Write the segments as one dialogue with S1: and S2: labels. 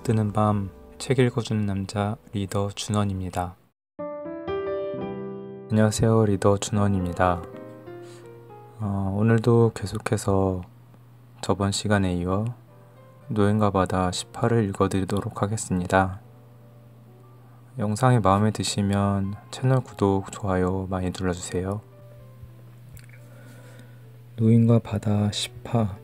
S1: 뜨는 밤 책 읽어주는 남자 리더 준원입니다. 안녕하세요, 리더 준원입니다. 오늘도 계속해서 저번 시간에 이어 노인과 바다 18을 읽어드리도록 하겠습니다. 영상이 마음에 드시면 채널 구독, 좋아요 많이 눌러주세요. 노인과 바다 18.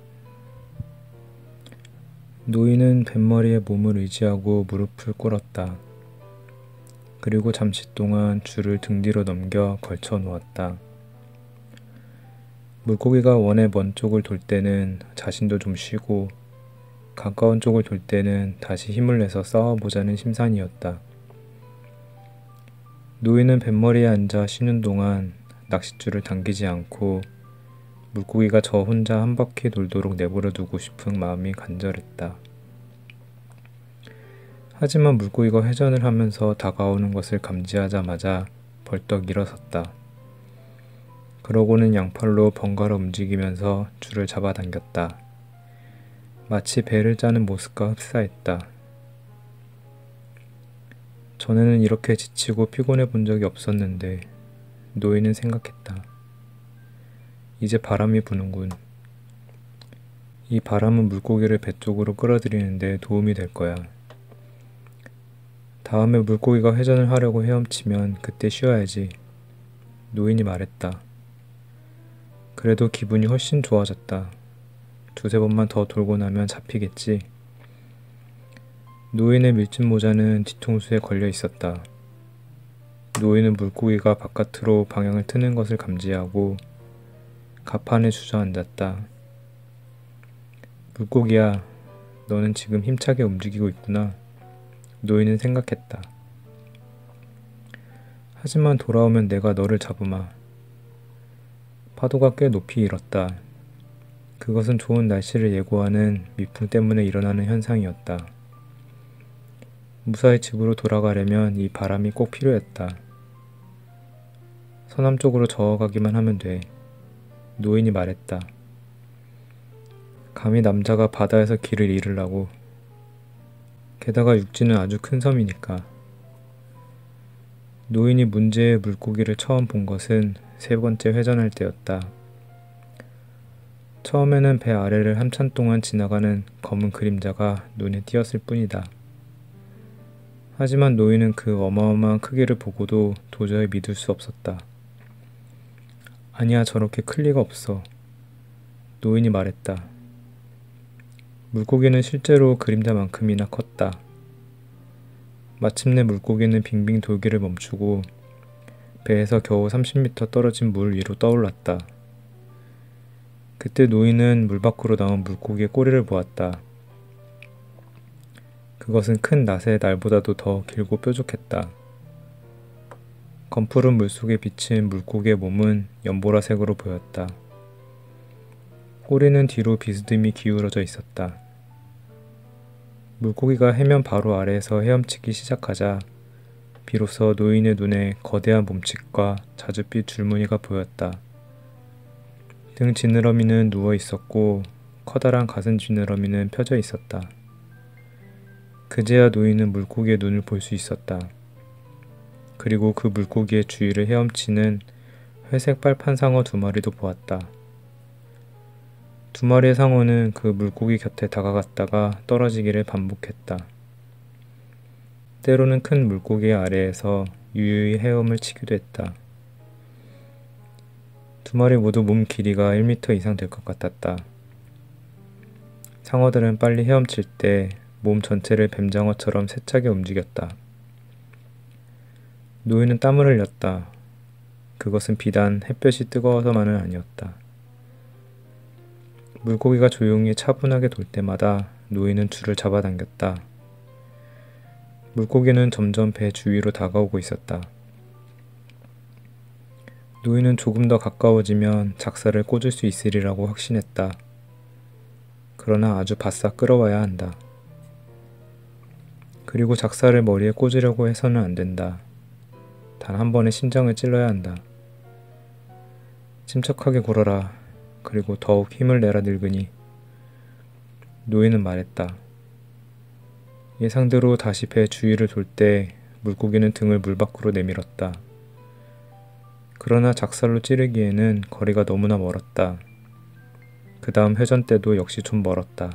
S1: 노인은 뱃머리에 몸을 의지하고 무릎을 꿇었다. 그리고 잠시 동안 줄을 등 뒤로 넘겨 걸쳐 놓았다. 물고기가 원의 먼 쪽을 돌 때는 자신도 좀 쉬고 가까운 쪽을 돌 때는 다시 힘을 내서 싸워보자는 심산이었다. 노인은 뱃머리에 앉아 쉬는 동안 낚싯줄을 당기지 않고 물고기가 저 혼자 한 바퀴 돌도록 내버려 두고 싶은 마음이 간절했다. 하지만 물고기가 회전을 하면서 다가오는 것을 감지하자마자 벌떡 일어섰다. 그러고는 양팔로 번갈아 움직이면서 줄을 잡아당겼다. 마치 배를 짜는 모습과 흡사했다. 전에는 이렇게 지치고 피곤해 본 적이 없었는데 노인은 생각했다. 이제 바람이 부는군. 이 바람은 물고기를 배 쪽으로 끌어들이는데 도움이 될 거야. 다음에 물고기가 회전을 하려고 헤엄치면 그때 쉬어야지. 노인이 말했다. 그래도 기분이 훨씬 좋아졌다. 두세 번만 더 돌고 나면 잡히겠지. 노인의 밀짚 모자는 뒤통수에 걸려 있었다. 노인은 물고기가 바깥으로 방향을 트는 것을 감지하고 갑판에 주저앉았다. 물고기야, 너는 지금 힘차게 움직이고 있구나. 노인은 생각했다. 하지만 돌아오면 내가 너를 잡으마. 파도가 꽤 높이 일었다. 그것은 좋은 날씨를 예고하는 미풍 때문에 일어나는 현상이었다. 무사히 집으로 돌아가려면 이 바람이 꼭 필요했다. 서남쪽으로 저어가기만 하면 돼. 노인이 말했다. 감히 남자가 바다에서 길을 잃으려고. 게다가 육지는 아주 큰 섬이니까. 노인이 문제의 물고기를 처음 본 것은 세 번째 회전할 때였다. 처음에는 배 아래를 한참 동안 지나가는 검은 그림자가 눈에 띄었을 뿐이다. 하지만 노인은 그 어마어마한 크기를 보고도 도저히 믿을 수 없었다. 아니야, 저렇게 클 리가 없어. 노인이 말했다. 물고기는 실제로 그림자만큼이나 컸다. 마침내 물고기는 빙빙 돌기를 멈추고 배에서 겨우 30m 떨어진 물 위로 떠올랐다. 그때 노인은 물 밖으로 나온 물고기의 꼬리를 보았다. 그것은 큰 낫의 날보다도 더 길고 뾰족했다. 검푸른 물속에 비친 물고기의 몸은 연보라색으로 보였다. 꼬리는 뒤로 비스듬히 기울어져 있었다. 물고기가 해면 바로 아래에서 헤엄치기 시작하자 비로소 노인의 눈에 거대한 몸집과 자줏빛 줄무늬가 보였다. 등 지느러미는 누워 있었고 커다란 가슴 지느러미는 펴져 있었다. 그제야 노인은 물고기의 눈을 볼 수 있었다. 그리고 그 물고기의 주위를 헤엄치는 회색 빨판 상어 두 마리도 보았다. 두 마리의 상어는 그 물고기 곁에 다가갔다가 떨어지기를 반복했다. 때로는 큰 물고기의 아래에서 유유히 헤엄을 치기도 했다. 두 마리 모두 몸 길이가 1m 이상 될 것 같았다. 상어들은 빨리 헤엄칠 때 몸 전체를 뱀장어처럼 세차게 움직였다. 노인은 땀을 흘렸다. 그것은 비단 햇볕이 뜨거워서만은 아니었다. 물고기가 조용히 차분하게 돌 때마다 노인은 줄을 잡아당겼다. 물고기는 점점 배 주위로 다가오고 있었다. 노인은 조금 더 가까워지면 작사를 꽂을 수 있으리라고 확신했다. 그러나 아주 바싹 끌어와야 한다. 그리고 작사를 머리에 꽂으려고 해서는 안 된다. 단 한 번에 심장을 찔러야 한다. 침착하게 굴어라. 그리고 더욱 힘을 내라 늙은이. 노인은 말했다. 예상대로 다시 배 주위를 돌 때 물고기는 등을 물 밖으로 내밀었다. 그러나 작살로 찌르기에는 거리가 너무나 멀었다. 그 다음 회전 때도 역시 좀 멀었다.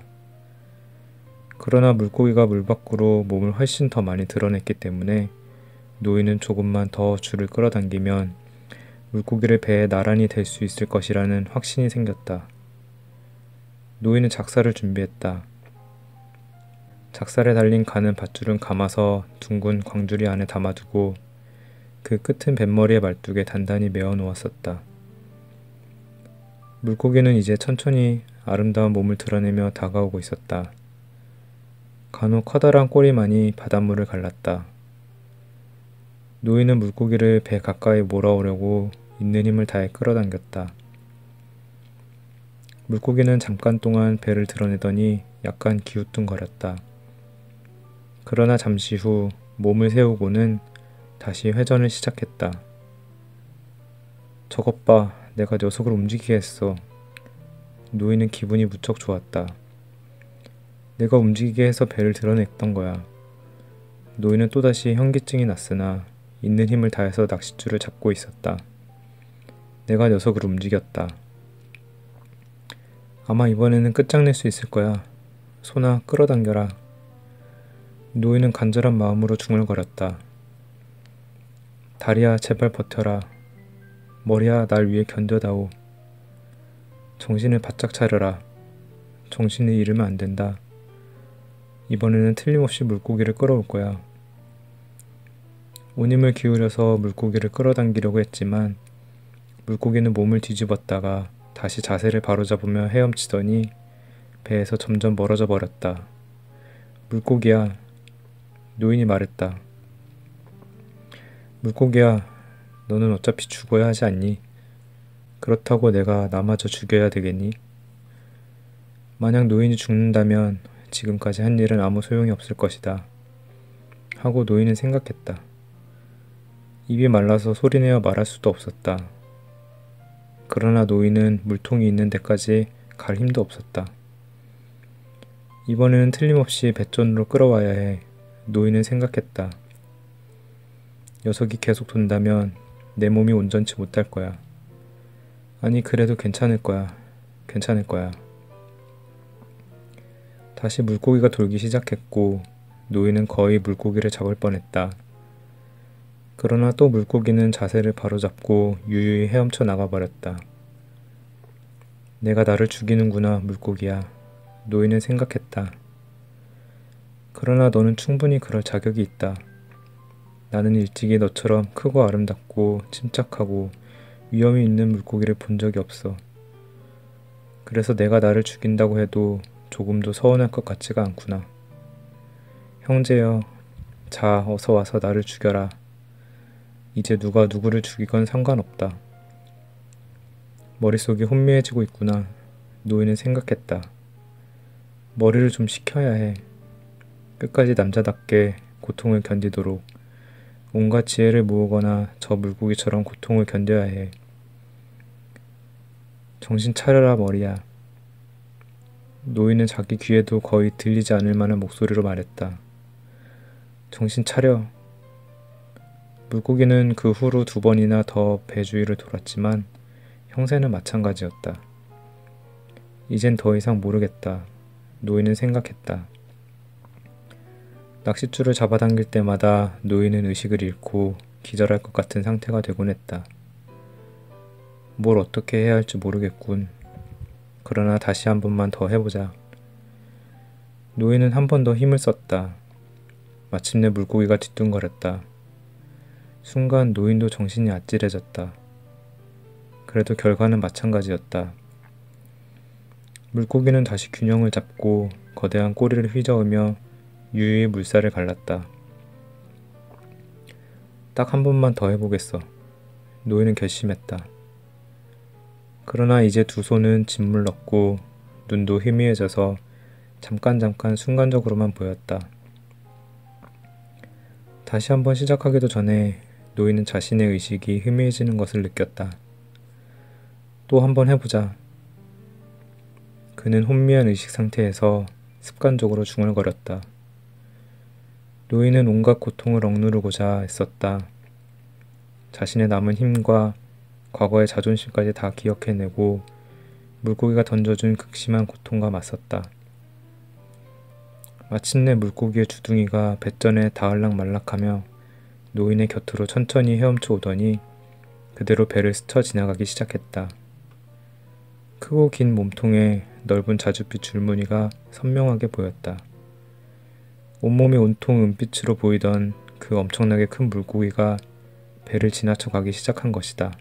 S1: 그러나 물고기가 물 밖으로 몸을 훨씬 더 많이 드러냈기 때문에 노인은 조금만 더 줄을 끌어당기면 물고기를 배에 나란히 댈 수 있을 것이라는 확신이 생겼다. 노인은 작살을 준비했다. 작살에 달린 가는 밧줄은 감아서 둥근 광주리 안에 담아두고 그 끝은 뱃머리의 말뚝에 단단히 메어 놓았었다. 물고기는 이제 천천히 아름다운 몸을 드러내며 다가오고 있었다. 간혹 커다란 꼬리만이 바닷물을 갈랐다. 노인은 물고기를 배 가까이 몰아오려고 있는 힘을 다해 끌어당겼다. 물고기는 잠깐 동안 배를 드러내더니 약간 기우뚱거렸다. 그러나 잠시 후 몸을 세우고는 다시 회전을 시작했다. 저것 봐, 내가 녀석을 움직이게 했어. 노인은 기분이 무척 좋았다. 내가 움직이게 해서 배를 드러냈던 거야. 노인은 또다시 현기증이 났으나 있는 힘을 다해서 낚싯줄을 잡고 있었다. 내가 녀석을 움직였다. 아마 이번에는 끝장낼 수 있을 거야. 소나 끌어당겨라. 노인은 간절한 마음으로 중얼거렸다. 다리야, 제발 버텨라. 머리야, 날 위해 견뎌다오. 정신을 바짝 차려라. 정신을 잃으면 안 된다. 이번에는 틀림없이 물고기를 끌어올 거야. 온 힘을 기울여서 물고기를 끌어당기려고 했지만 물고기는 몸을 뒤집었다가 다시 자세를 바로잡으며 헤엄치더니 배에서 점점 멀어져 버렸다. 물고기야. 노인이 말했다. 물고기야, 너는 어차피 죽어야 하지 않니? 그렇다고 내가 나마저 죽여야 되겠니? 만약 노인이 죽는다면 지금까지 한 일은 아무 소용이 없을 것이다. 하고 노인은 생각했다. 입이 말라서 소리내어 말할 수도 없었다. 그러나 노인은 물통이 있는 데까지 갈 힘도 없었다. 이번에는 틀림없이 뱃전으로 끌어와야 해. 노인은 생각했다. 녀석이 계속 돈다면 내 몸이 온전치 못할 거야. 아니, 그래도 괜찮을 거야. 괜찮을 거야. 다시 물고기가 돌기 시작했고 노인은 거의 물고기를 잡을 뻔했다. 그러나 또 물고기는 자세를 바로잡고 유유히 헤엄쳐 나가버렸다. 내가 나를 죽이는구나, 물고기야. 노인은 생각했다. 그러나 너는 충분히 그럴 자격이 있다. 나는 일찍이 너처럼 크고 아름답고 침착하고 위험이 있는 물고기를 본 적이 없어. 그래서 내가 나를 죽인다고 해도 조금도 서운할 것 같지가 않구나. 형제여, 자, 어서 와서 나를 죽여라. 이제 누가 누구를 죽이건 상관없다. 머릿속이 혼미해지고 있구나. 노인은 생각했다. 머리를 좀 식혀야 해. 끝까지 남자답게 고통을 견디도록 온갖 지혜를 모으거나 저 물고기처럼 고통을 견뎌야 해. 정신 차려라, 머리야. 노인은 자기 귀에도 거의 들리지 않을 만한 목소리로 말했다. 정신 차려. 물고기는 그 후로 2번이나 더 배 주위를 돌았지만 형세는 마찬가지였다. 이젠 더 이상 모르겠다. 노인은 생각했다. 낚싯줄을 잡아당길 때마다 노인은 의식을 잃고 기절할 것 같은 상태가 되곤 했다. 뭘 어떻게 해야 할지 모르겠군. 그러나 다시 한 번만 더 해보자. 노인은 한 번 더 힘을 썼다. 마침내 물고기가 뒤뚱거렸다. 순간 노인도 정신이 아찔해졌다. 그래도 결과는 마찬가지였다. 물고기는 다시 균형을 잡고 거대한 꼬리를 휘저으며 유유히 물살을 갈랐다. 딱 한 번만 더 해보겠어. 노인은 결심했다. 그러나 이제 두 손은 짓물렀고 눈도 희미해져서 잠깐 순간적으로만 보였다. 다시 한번 시작하기도 전에 노인은 자신의 의식이 희미해지는 것을 느꼈다. 또 한번 해보자. 그는 혼미한 의식 상태에서 습관적으로 중얼거렸다. 노인은 온갖 고통을 억누르고자 애썼다. 자신의 남은 힘과 과거의 자존심까지 다 기억해내고 물고기가 던져준 극심한 고통과 맞섰다. 마침내 물고기의 주둥이가 뱃전에 닿을락말락하며 노인의 곁으로 천천히 헤엄쳐 오더니 그대로 배를 스쳐 지나가기 시작했다. 크고 긴 몸통에 넓은 자줏빛 줄무늬가 선명하게 보였다. 온몸이 온통 은빛으로 보이던 그 엄청나게 큰 물고기가 배를 지나쳐 가기 시작한 것이다.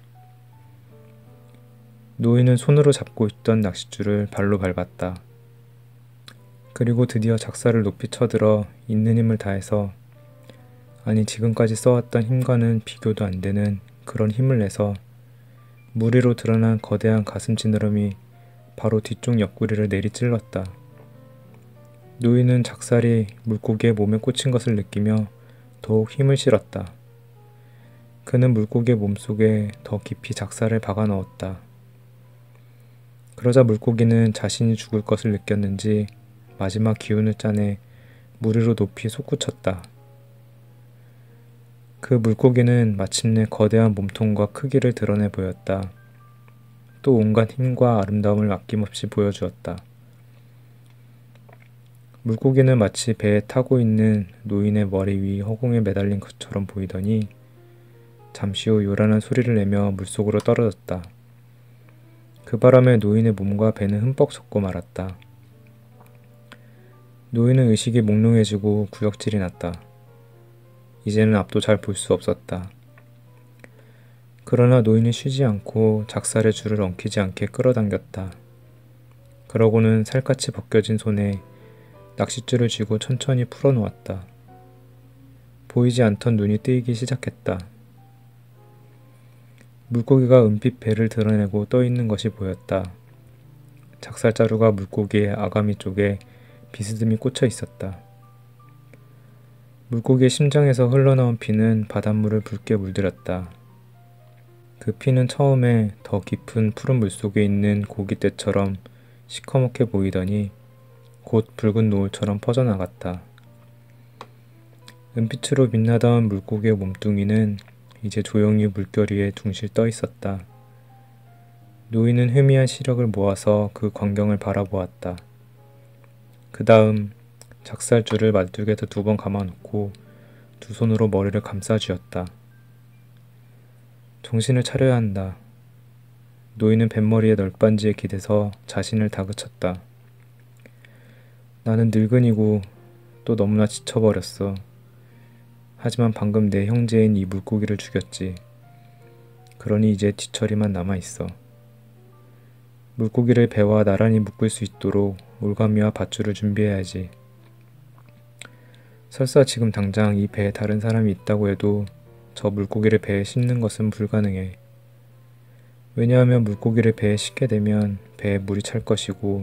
S1: 노인은 손으로 잡고 있던 낚싯줄을 발로 밟았다. 그리고 드디어 작사를 높이 쳐들어 있는 힘을 다해서, 아니 지금까지 써왔던 힘과는 비교도 안 되는 그런 힘을 내서 물 위로 드러난 거대한 가슴 지느러미 바로 뒤쪽 옆구리를 내리찔렀다. 노인은 작살이 물고기의 몸에 꽂힌 것을 느끼며 더욱 힘을 실었다. 그는 물고기의 몸속에 더 깊이 작살을 박아 넣었다. 그러자 물고기는 자신이 죽을 것을 느꼈는지 마지막 기운을 짜내 물 위로 높이 솟구쳤다. 그 물고기는 마침내 거대한 몸통과 크기를 드러내 보였다. 또 온갖 힘과 아름다움을 아낌없이 보여주었다. 물고기는 마치 배에 타고 있는 노인의 머리 위 허공에 매달린 것처럼 보이더니 잠시 후 요란한 소리를 내며 물속으로 떨어졌다. 그 바람에 노인의 몸과 배는 흠뻑 젖고 말았다. 노인은 의식이 몽롱해지고 구역질이 났다. 이제는 앞도 잘 볼 수 없었다. 그러나 노인은 쉬지 않고 작살의 줄을 엉키지 않게 끌어당겼다. 그러고는 살갗이 벗겨진 손에 낚싯줄을 쥐고 천천히 풀어놓았다. 보이지 않던 눈이 뜨이기 시작했다. 물고기가 은빛 배를 드러내고 떠있는 것이 보였다. 작살자루가 물고기의 아가미 쪽에 비스듬히 꽂혀 있었다. 물고기의 심장에서 흘러나온 피는 바닷물을 붉게 물들였다. 그 피는 처음에 더 깊은 푸른 물속에 있는 고깃대처럼 시커멓게 보이더니 곧 붉은 노을처럼 퍼져나갔다. 은빛으로 빛나던 물고기의 몸뚱이는 이제 조용히 물결 위에 둥실 떠 있었다. 노인은 희미한 시력을 모아서 그 광경을 바라보았다. 그 다음 작살줄을 말뚝에다 2번 감아놓고 두 손으로 머리를 감싸 쥐었다. 정신을 차려야 한다. 노인은 뱃머리의 널빤지에 기대서 자신을 다그쳤다. 나는 늙은이고 또 너무나 지쳐버렸어. 하지만 방금 내 형제인 이 물고기를 죽였지. 그러니 이제 뒤처리만 남아있어. 물고기를 배와 나란히 묶을 수 있도록 올가미와 밧줄을 준비해야지. 설사 지금 당장 이 배에 다른 사람이 있다고 해도 저 물고기를 배에 싣는 것은 불가능해. 왜냐하면 물고기를 배에 싣게 되면 배에 물이 찰 것이고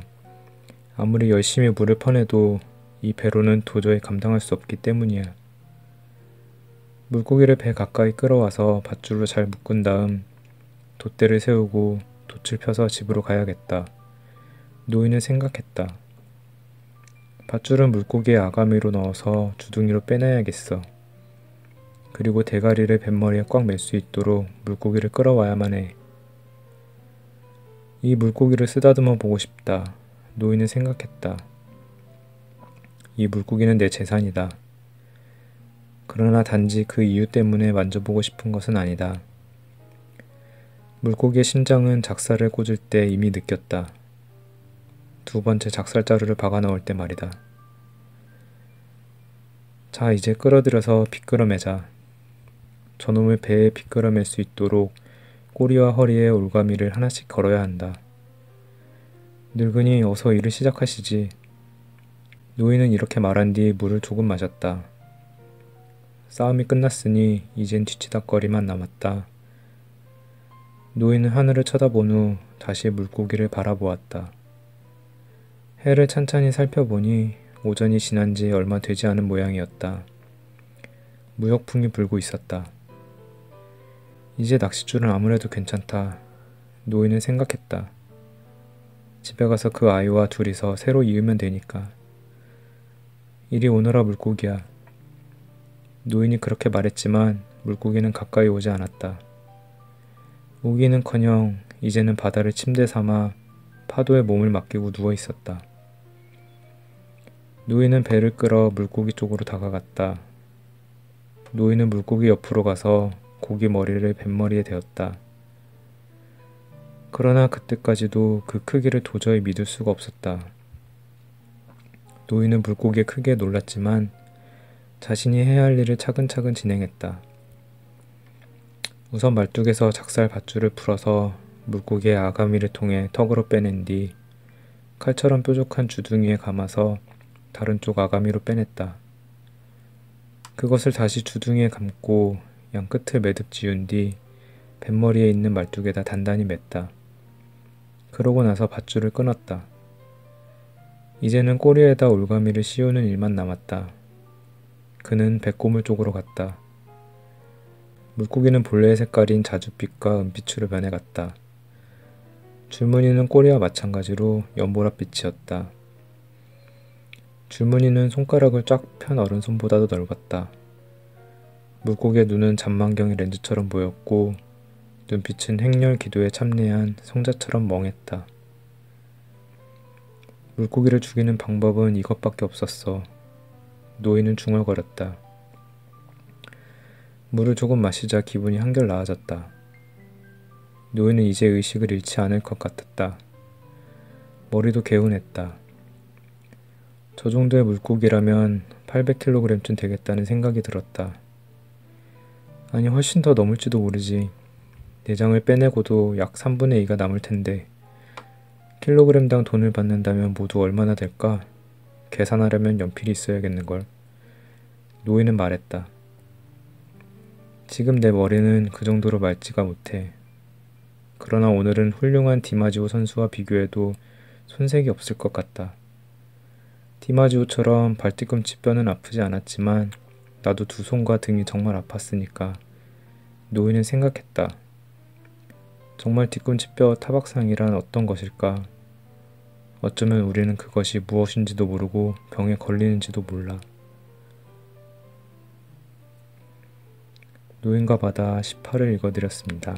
S1: 아무리 열심히 물을 퍼내도 이 배로는 도저히 감당할 수 없기 때문이야. 물고기를 배 가까이 끌어와서 밧줄로 잘 묶은 다음 돛대를 세우고 돛을 펴서 집으로 가야겠다. 노인은 생각했다. 밧줄은 물고기의 아가미로 넣어서 주둥이로 빼내야겠어. 그리고 대가리를 뱃머리에 꽉 맬 수 있도록 물고기를 끌어와야만 해. 이 물고기를 쓰다듬어 보고 싶다. 노인은 생각했다. 이 물고기는 내 재산이다. 그러나 단지 그 이유 때문에 만져보고 싶은 것은 아니다. 물고기의 심장은 작살을 꽂을 때 이미 느꼈다. 2번째 작살자루를 박아 넣을 때 말이다. 자, 이제 끌어들여서 비끄러매자. 저놈을 배에 비끄러맬 수 있도록 꼬리와 허리에 올가미를 하나씩 걸어야 한다. 늙은이 어서 일을 시작하시지. 노인은 이렇게 말한 뒤 물을 조금 마셨다. 싸움이 끝났으니 이젠 뒤치다꺼리만 남았다. 노인은 하늘을 쳐다본 후 다시 물고기를 바라보았다. 해를 찬찬히 살펴보니 오전이 지난 지 얼마 되지 않은 모양이었다. 무역풍이 불고 있었다. 이제 낚싯줄은 아무래도 괜찮다. 노인은 생각했다. 집에 가서 그 아이와 둘이서 새로 이으면 되니까. 이리 오너라 물고기야. 노인이 그렇게 말했지만 물고기는 가까이 오지 않았다. 오기는커녕 이제는 바다를 침대 삼아 파도에 몸을 맡기고 누워 있었다. 노인은 배를 끌어 물고기 쪽으로 다가갔다. 노인은 물고기 옆으로 가서 고기 머리를 뱃머리에 대었다. 그러나 그때까지도 그 크기를 도저히 믿을 수가 없었다. 노인은 물고기에 크게 놀랐지만 자신이 해야 할 일을 차근차근 진행했다. 우선 말뚝에서 작살 밧줄을 풀어서 물고기의 아가미를 통해 턱으로 빼낸 뒤 칼처럼 뾰족한 주둥이에 감아서 다른 쪽 아가미로 빼냈다. 그것을 다시 주둥이에 감고 양 끝을 매듭 지은 뒤 뱃머리에 있는 말뚝에다 단단히 맸다. 그러고 나서 밧줄을 끊었다. 이제는 꼬리에다 올가미를 씌우는 일만 남았다. 그는 백고물 쪽으로 갔다. 물고기는 본래의 색깔인 자줏빛과 은빛으로 변해갔다. 줄무늬는 꼬리와 마찬가지로 연보랏빛이었다. 줄무늬는 손가락을 쫙 편 어른손보다도 넓었다. 물고기의 눈은 잔망경의 렌즈처럼 보였고 눈빛은 행렬 기도에 참내한 성자처럼 멍했다. 물고기를 죽이는 방법은 이것밖에 없었어. 노인은 중얼거렸다. 물을 조금 마시자 기분이 한결 나아졌다. 노인은 이제 의식을 잃지 않을 것 같았다. 머리도 개운했다. 저 정도의 물고기라면 800kg쯤 되겠다는 생각이 들었다. 아니 훨씬 더 넘을지도 모르지. 내장을 빼내고도 약 3분의 2가 남을 텐데 킬로그램당 돈을 받는다면 모두 얼마나 될까? 계산하려면 연필이 있어야겠는걸. 노인은 말했다. 지금 내 머리는 그 정도로 맑지가 못해. 그러나 오늘은 훌륭한 디마지오 선수와 비교해도 손색이 없을 것 같다. 디마지오처럼 발뒤꿈치 뼈는 아프지 않았지만 나도 두 손과 등이 정말 아팠으니까. 노인은 생각했다. 정말 뒤꿈치 뼈 타박상이란 어떤 것일까? 어쩌면 우리는 그것이 무엇인지도 모르고 병에 걸리는지도 몰라. 노인과 바다 18을 읽어드렸습니다.